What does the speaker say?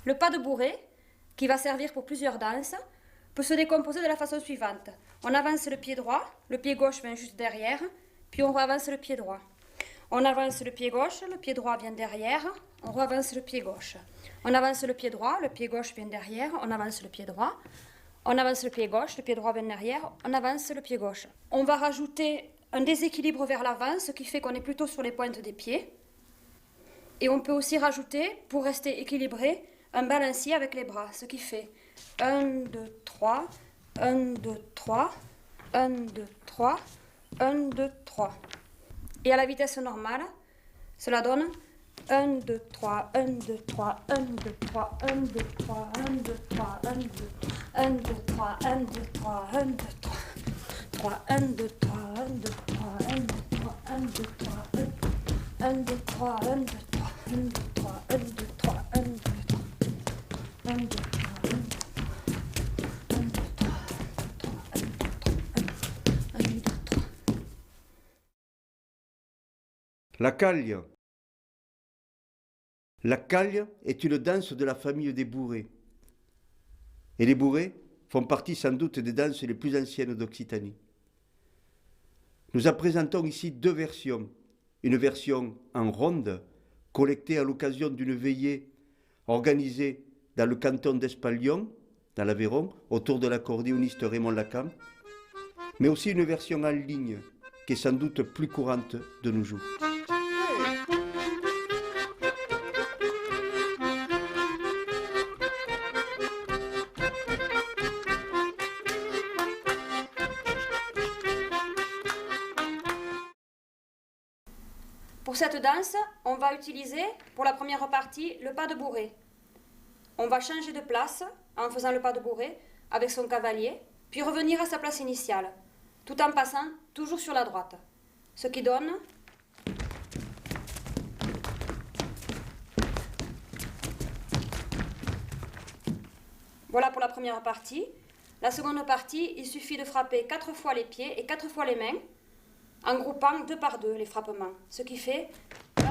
Le pas de bourrée, qui va servir pour plusieurs danses, peut se décomposer de la façon suivante. On avance le pied droit, le pied gauche vient juste derrière, puis on avance le pied droit. On avance le pied gauche, le pied droit vient derrière, on avance le pied gauche. On avance le pied droit, le pied gauche vient derrière, on avance le pied droit. On avance le pied gauche, le pied droit vient derrière, on avance le pied gauche. On va rajouter un déséquilibre vers l'avant, ce qui fait qu'on est plutôt sur les pointes des pieds. Et on peut aussi rajouter, pour rester équilibré, un balancier avec les bras, ce qui fait 1, 2, 3, 1, 2, 3, 1, 2, 3, 1, 2, 3. Et à la vitesse normale, cela donne 1, 2, 3, 1, 2, 3, 1, 2, 3, 1, 2, 3, 1, 2, 3, 1, 2, 1, 2, 3, 1, 2, 3, 1, 2, 3, 1, 2, 3, 1, 2, 3, 1, 2, 3, 1, 2, 3, 1, 2, 3, 1, 2, 3, 1, 2, 3, 1, 2, 3, 1, 2, 3, 1, 2, 3, 1, 2, 3, 1, 2, 3. La caille. La caille est une danse de la famille des bourrées. Et les bourrées font partie sans doute des danses les plus anciennes d'Occitanie. Nous en présentons ici deux versions. Une version en ronde, collectée à l'occasion d'une veillée organisée dans le canton d'Espalion, dans l'Aveyron, autour de l'accordéoniste Raymond Lacan, mais aussi une version en ligne, qui est sans doute plus courante de nos jours. Pour cette danse, on va utiliser, pour la première partie, le pas de bourrée. On va changer de place en faisant le pas de bourrée avec son cavalier, puis revenir à sa place initiale, tout en passant toujours sur la droite. Ce qui donne... Voilà pour la première partie. La seconde partie, il suffit de frapper 4 fois les pieds et 4 fois les mains, en groupant 2 par 2 les frappements. Ce qui fait 1,